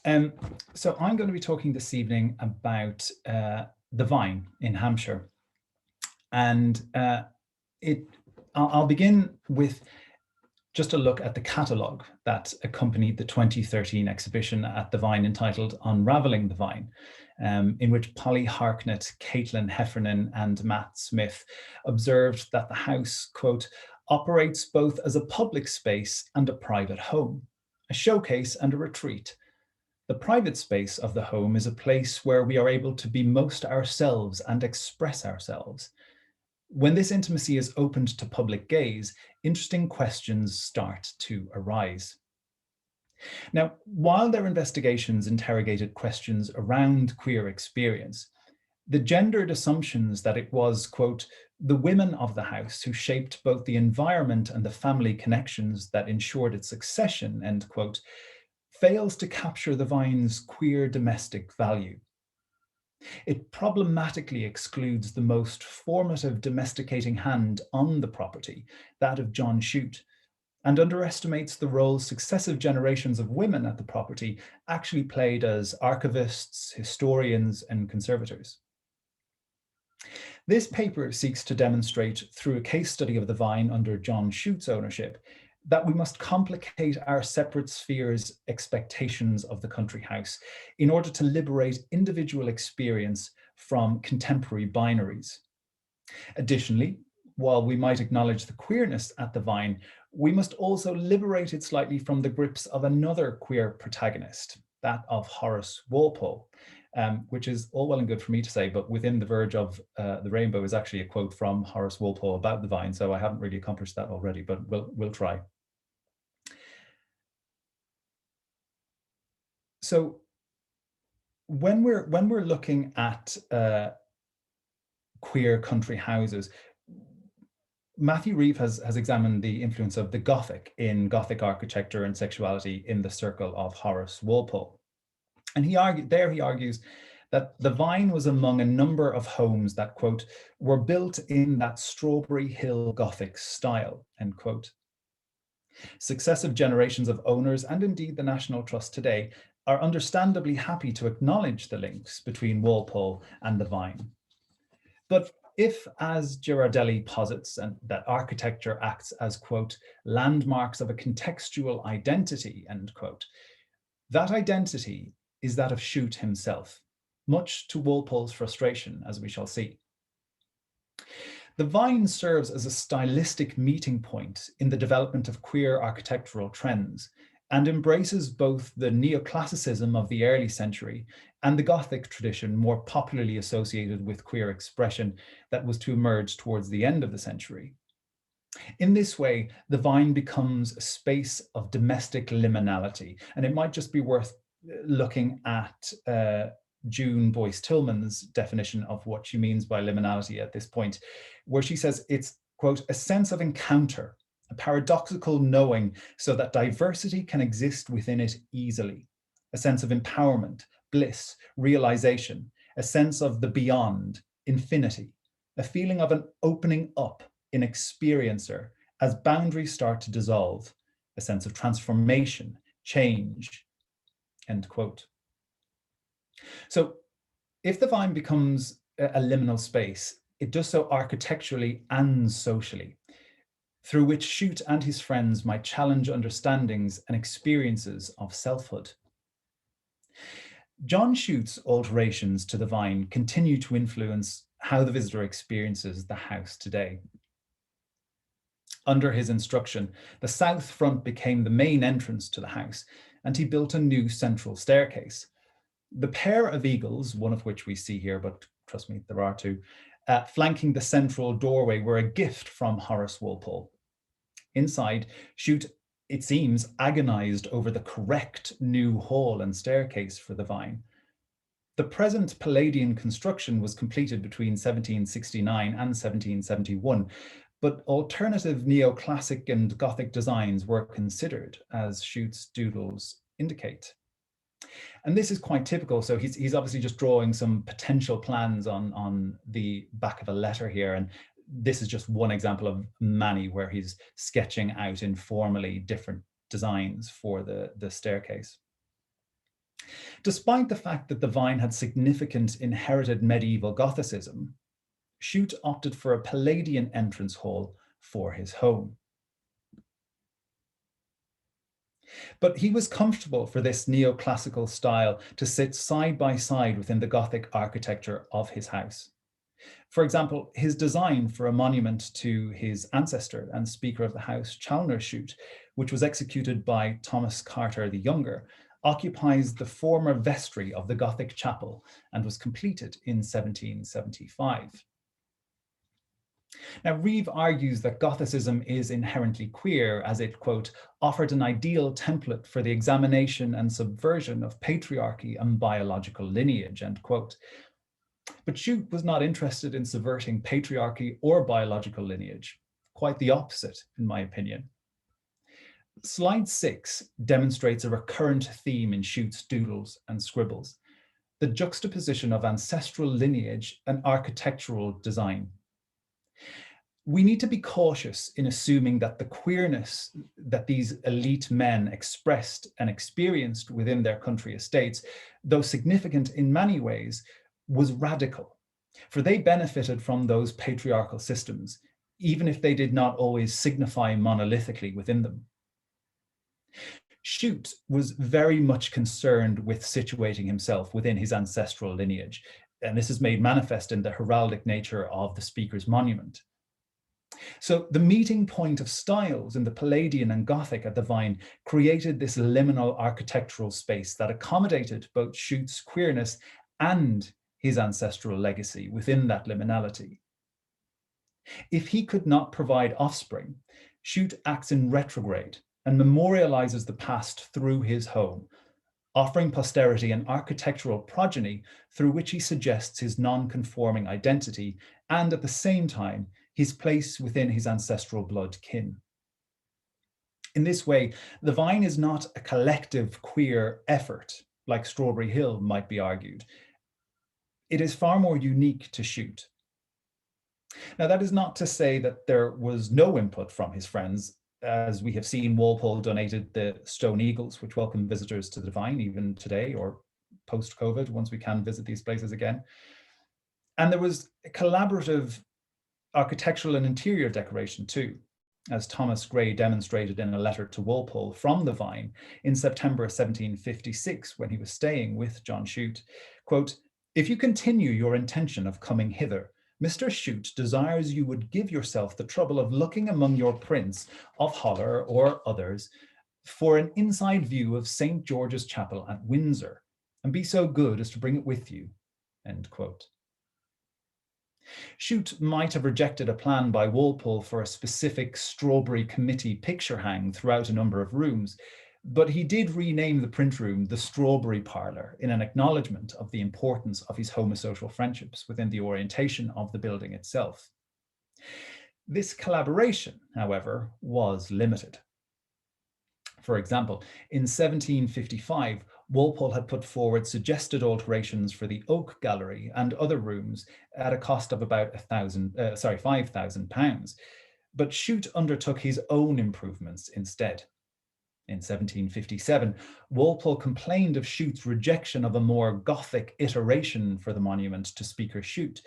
Um, so I'm going to be talking this evening about the Vyne in Hampshire. And I'll begin with just a look at the catalogue that accompanied the 2013 exhibition at the Vyne entitled Unravelling the Vyne, in which Polly Harknett, Caitlin Heffernan and Matt Smith observed that the house, quote, operates both as a public space and a private home, a showcase and a retreat. The private space of the home is a place where we are able to be most ourselves and express ourselves. When this intimacy is opened to public gaze, interesting questions start to arise. Now, while their investigations interrogated questions around queer experience, the gendered assumptions that it was, quote, the women of the house who shaped both the environment and the family connections that ensured its succession, end quote, fails to capture the Vyne's queer domestic value. It problematically excludes the most formative domesticating hand on the property, that of John Chute, and underestimates the role successive generations of women at the property actually played as archivists, historians, and conservators. This paper seeks to demonstrate through a case study of the Vyne under John Chute's ownership that we must complicate our separate spheres' expectations of the country house in order to liberate individual experience from contemporary binaries. Additionally, while we might acknowledge the queerness at the Vyne, we must also liberate it slightly from the grips of another queer protagonist, that of Horace Walpole, which is all well and good for me to say, but within the Verge of the Rainbow is actually a quote from Horace Walpole about the Vyne, so I haven't really accomplished that already, but we'll try. So when we're looking at queer country houses, Matthew Reeve has examined the influence of the Gothic in Gothic architecture and sexuality in the circle of Horace Walpole. And he argues that the Vyne was among a number of homes that, quote, were built in that Strawberry Hill Gothic style, end quote. Successive generations of owners, and indeed the National Trust today, are understandably happy to acknowledge the links between Walpole and the Vyne. But if, as Girardelli posits, and that architecture acts as, quote, landmarks of a contextual identity, end quote, that identity is that of Chute himself, much to Walpole's frustration, as we shall see. The Vyne serves as a stylistic meeting point in the development of queer architectural trends and embraces both the neoclassicism of the early century and the Gothic tradition more popularly associated with queer expression that was to emerge towards the end of the century. In this way, the Vyne becomes a space of domestic liminality, and it might just be worth looking at June Boyce-Tillman's definition of what she means by liminality at this point, where she says it's, quote, a sense of encounter, a paradoxical knowing so that diversity can exist within it easily, a sense of empowerment, bliss, realization, a sense of the beyond, infinity, a feeling of an opening up in experiencer as boundaries start to dissolve, a sense of transformation, change, end quote. So if the Vyne becomes a liminal space, it does so architecturally and socially, through which Chute and his friends might challenge understandings and experiences of selfhood. John Chute's alterations to the Vyne continue to influence how the visitor experiences the house today. Under his instruction, the south front became the main entrance to the house, and he built a new central staircase. The pair of eagles, one of which we see here, but trust me, there are two, flanking the central doorway were a gift from Horace Walpole. Inside, Chute, it seems, agonized over the correct new hall and staircase for the Vyne. The present Palladian construction was completed between 1769 and 1771, but alternative neoclassic and Gothic designs were considered, as Chute's doodles indicate. And this is quite typical. So he's obviously just drawing some potential plans on the back of a letter here. And this is just one example of many where he's sketching out informally different designs for the staircase. Despite the fact that the Vyne had significant inherited medieval Gothicism, Chute opted for a Palladian entrance hall for his home. But he was comfortable for this neoclassical style to sit side by side within the Gothic architecture of his house. For example, his design for a monument to his ancestor and Speaker of the House, Challoner Chute, which was executed by Thomas Carter the Younger, occupies the former vestry of the Gothic chapel and was completed in 1775. Now, Reeve argues that Gothicism is inherently queer as it, quote, offered an ideal template for the examination and subversion of patriarchy and biological lineage, end quote. But Chute was not interested in subverting patriarchy or biological lineage. Quite the opposite, in my opinion. Slide 6 demonstrates a recurrent theme in Chute's doodles and scribbles: the juxtaposition of ancestral lineage and architectural design. We need to be cautious in assuming that the queerness that these elite men expressed and experienced within their country estates, though significant in many ways, was radical, for they benefited from those patriarchal systems, even if they did not always signify monolithically within them. Chute was very much concerned with situating himself within his ancestral lineage, and this is made manifest in the heraldic nature of the speaker's monument. So the meeting point of styles in the Palladian and Gothic at the Vyne created this liminal architectural space that accommodated both Chute's queerness and his ancestral legacy within that liminality. If he could not provide offspring, Chute acts in retrograde and memorializes the past through his home, offering posterity an architectural progeny through which he suggests his non-conforming identity and at the same time his place within his ancestral blood kin. In this way, the Vyne is not a collective queer effort, like Strawberry Hill might be argued. It is far more unique to Chute. Now, that is not to say that there was no input from his friends. As we have seen, Walpole donated the stone eagles, which welcome visitors to the Vyne even today or post-COVID, once we can visit these places again. And there was a collaborative architectural and interior decoration too, as Thomas Gray demonstrated in a letter to Walpole from the Vyne in September 1756 when he was staying with John Chute. Quote, "If you continue your intention of coming hither, Mr. Chute desires you would give yourself the trouble of looking among your prints of Holler or others for an inside view of St. George's Chapel at Windsor, and be so good as to bring it with you," end quote. Chute might have rejected a plan by Walpole for a specific Strawberry Committee picture hang throughout a number of rooms, but he did rename the print room the Strawberry Parlour in an acknowledgement of the importance of his homosocial friendships within the orientation of the building itself. This collaboration, however, was limited. For example, in 1755, Walpole had put forward suggested alterations for the Oak Gallery and other rooms at a cost of about £5,000, but Chute undertook his own improvements instead. In 1757, Walpole complained of Chute's rejection of a more Gothic iteration for the monument to Speaker Chute,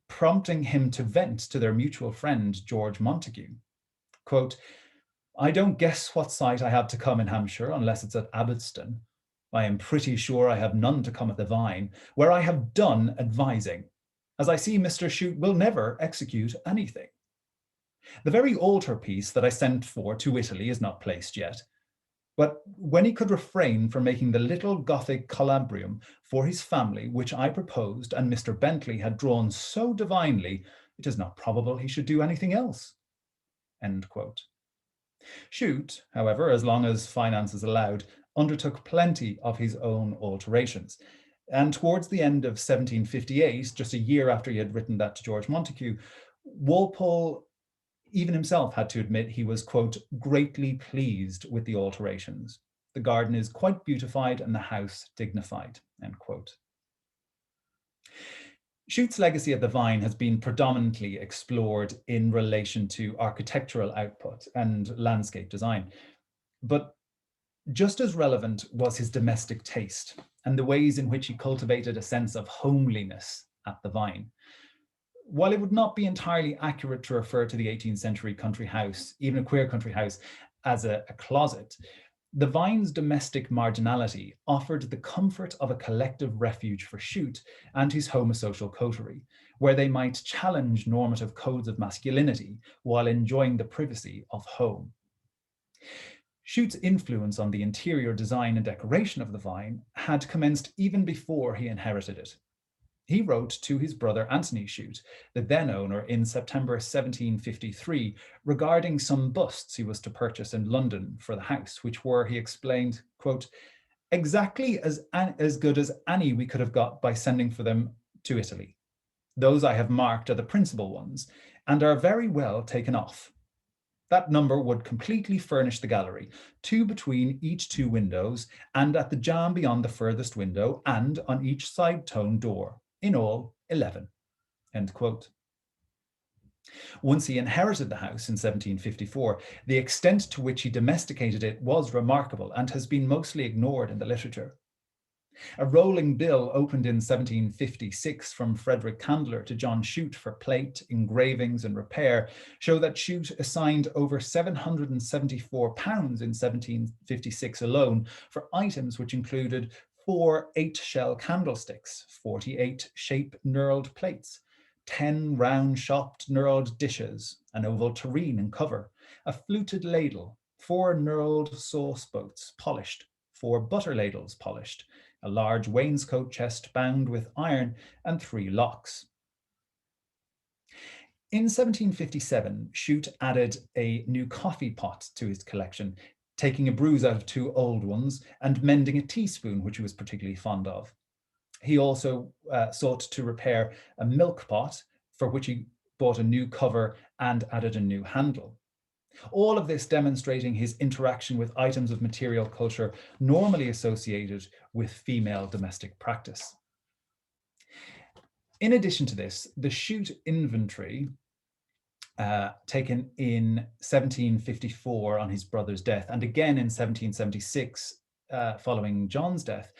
prompting him to vent to their mutual friend, George Montague. Quote, "I don't guess what sight I have to come in Hampshire unless it's at Abbotston. I am pretty sure I have none to come at the Vyne, where I have done advising, as I see Mr. Chute will never execute anything. The very altarpiece that I sent for to Italy is not placed yet. But when he could refrain from making the little Gothic colubrium for his family, which I proposed and Mr. Bentley had drawn so divinely, it is not probable he should do anything else," end quote. Chute, however, as long as finances allowed, undertook plenty of his own alterations. And towards the end of 1758, just a year after he had written that to George Montague, Walpole even himself had to admit he was, quote, "greatly pleased with the alterations. The garden is quite beautified and the house dignified," end quote. Chute's legacy at the Vyne has been predominantly explored in relation to architectural output and landscape design. But just as relevant was his domestic taste and the ways in which he cultivated a sense of homeliness at the Vyne. While it would not be entirely accurate to refer to the 18th century country house, even a queer country house, as a closet, the Vyne's domestic marginality offered the comfort of a collective refuge for Chute and his homosocial coterie, where they might challenge normative codes of masculinity while enjoying the privacy of home. Chute's influence on the interior design and decoration of the Vyne had commenced even before he inherited it. He wrote to his brother Anthony Chute, the then owner, in September 1753, regarding some busts he was to purchase in London for the house, which were, he explained, quote, exactly as good as any we could have got by sending for them to Italy. Those I have marked are the principal ones, and are very well taken off. That number would completely furnish the gallery, 2 between each 2 windows, and at the jamb beyond the furthest window, and on each side tone door. In all, 11. End quote. Once he inherited the house in 1754, the extent to which he domesticated it was remarkable and has been mostly ignored in the literature. A rolling bill opened in 1756 from Frederick Candler to John Chute for plate, engravings, and repair show that Chute assigned over £774 in 1756 alone for items which included 4 8-shell candlesticks, 48 shape knurled plates, 10 round shopped knurled dishes, an oval tureen and cover, a fluted ladle, 4 knurled sauce boats polished, 4 butter ladles polished, a large wainscot chest bound with iron, and 3 locks. In 1757, Chute added a new coffee pot to his collection, taking a bruise out of 2 old ones and mending a teaspoon, which he was particularly fond of. He also sought to repair a milk pot, for which he bought a new cover and added a new handle. All of this demonstrating his interaction with items of material culture normally associated with female domestic practice. In addition to this, the Chute inventory, taken in 1754 on his brother's death, and again in 1776 following John's death,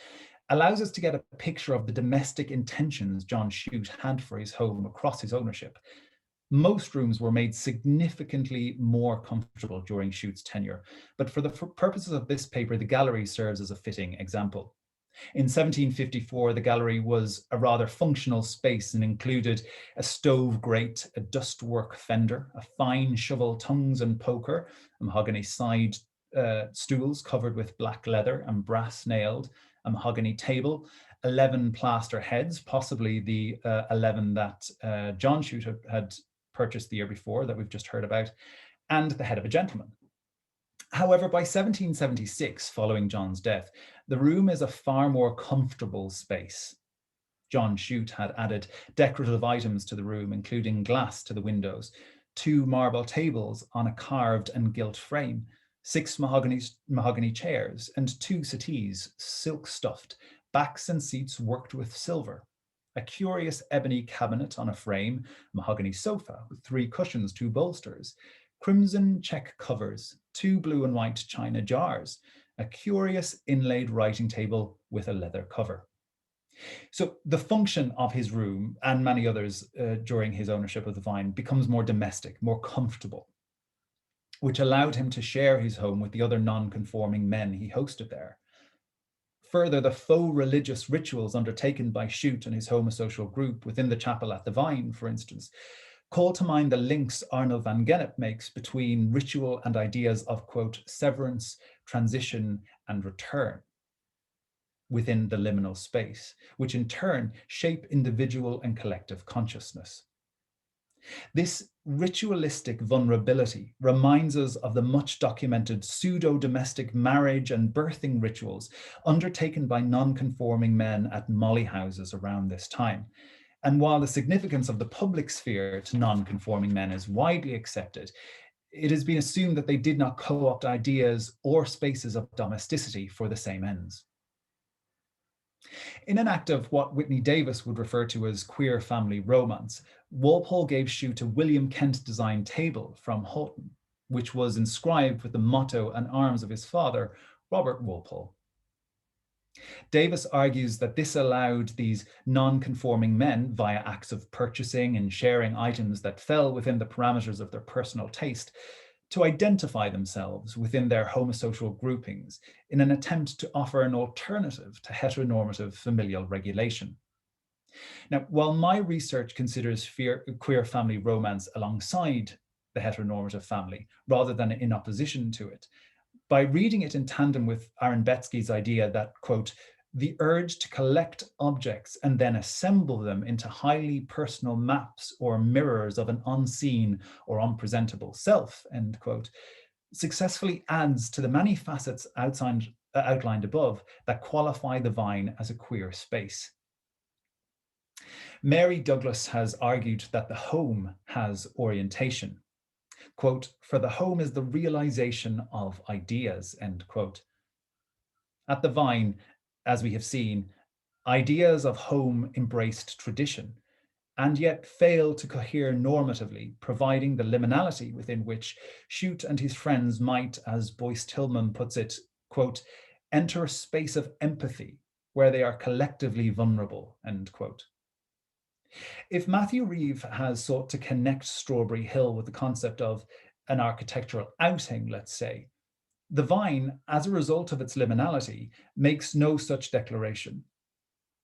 allows us to get a picture of the domestic intentions John Chute had for his home across his ownership. Most rooms were made significantly more comfortable during Chute's tenure, but for the purposes of this paper, the gallery serves as a fitting example. In 1754, the gallery was a rather functional space and included a stove grate, a dustwork fender, a fine shovel tongues and poker, mahogany side stools covered with black leather and brass nailed, a mahogany table, 11 plaster heads, possibly the 11 that John Chute had purchased the year before that we've just heard about, and the head of a gentleman. However, by 1776, following John's death, the room is a far more comfortable space. John Chute had added decorative items to the room, including glass to the windows, 2 marble tables on a carved and gilt frame, 6 mahogany chairs, and 2 settees, silk stuffed, backs and seats worked with silver, a curious ebony cabinet on a frame, mahogany sofa with 3 cushions, 2 bolsters, crimson check covers, 2 blue and white china jars, a curious inlaid writing table with a leather cover. So the function of his room and many others during his ownership of the Vyne becomes more domestic, more comfortable, which allowed him to share his home with the other non-conforming men he hosted there. Further, the faux religious rituals undertaken by Chute and his homosocial group within the chapel at the Vyne, for instance, call to mind the links Arnold van Gennep makes between ritual and ideas of, quote, severance, transition, and return within the liminal space, which in turn shape individual and collective consciousness. This ritualistic vulnerability reminds us of the much documented pseudo-domestic marriage and birthing rituals undertaken by non-conforming men at molly houses around this time. And while the significance of the public sphere to non-conforming men is widely accepted, it has been assumed that they did not co-opt ideas or spaces of domesticity for the same ends. In an act of what Whitney Davis would refer to as queer family romance, Walpole gave Chute a William Kent designed table from Houghton, which was inscribed with the motto and arms of his father, Robert Walpole. Davis argues that this allowed these non-conforming men, via acts of purchasing and sharing items that fell within the parameters of their personal taste, to identify themselves within their homosocial groupings in an attempt to offer an alternative to heteronormative familial regulation. Now, while my research considers queer family romance alongside the heteronormative family rather than in opposition to it, by reading it in tandem with Aaron Betsky's idea that, quote, the urge to collect objects and then assemble them into highly personal maps or mirrors of an unseen or unpresentable self, end quote, successfully adds to the many facets outlined above that qualify the Vyne as a queer space. Mary Douglas has argued that the home has orientation. Quote, for the home is the realization of ideas, end quote. At the Vyne, as we have seen, ideas of home embraced tradition and yet fail to cohere normatively, providing the liminality within which Chute and his friends might, as Boyce Tillman puts it, quote, enter a space of empathy where they are collectively vulnerable, end quote. If Matthew Reeve has sought to connect Strawberry Hill with the concept of an architectural outing, let's say, the Vyne, as a result of its liminality, makes no such declaration.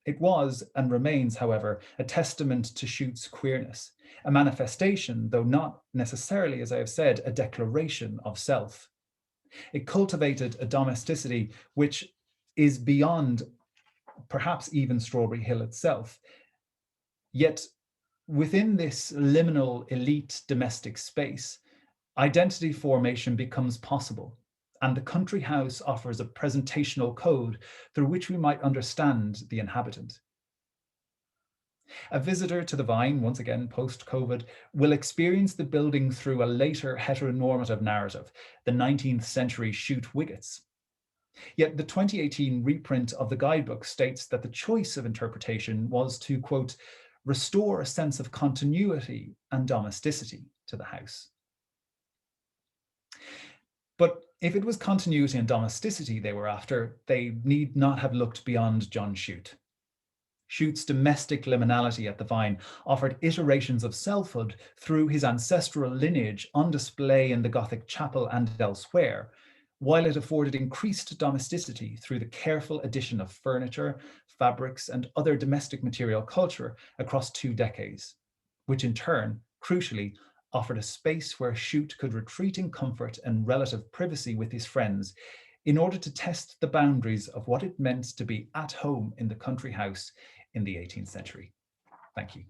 It was and remains, however, a testament to Chute's queerness, a manifestation, though not necessarily, as I have said, a declaration of self. It cultivated a domesticity which is beyond perhaps even Strawberry Hill itself. Yet within this liminal elite domestic space, identity formation becomes possible, and the country house offers a presentational code through which we might understand the inhabitant. A visitor to the Vyne, once again post-COVID, will experience the building through a later heteronormative narrative, the 19th century Chute Wiggets. Yet the 2018 reprint of the guidebook states that the choice of interpretation was to, quote, restore a sense of continuity and domesticity to the house. But if it was continuity and domesticity they were after, they need not have looked beyond John Chute. Chute's domestic liminality at the Vyne offered iterations of selfhood through his ancestral lineage on display in the Gothic chapel and elsewhere, while it afforded increased domesticity through the careful addition of furniture, fabrics, and other domestic material culture across 2 decades, which in turn, crucially, offered a space where Chute could retreat in comfort and relative privacy with his friends in order to test the boundaries of what it meant to be at home in the country house in the 18th century. Thank you.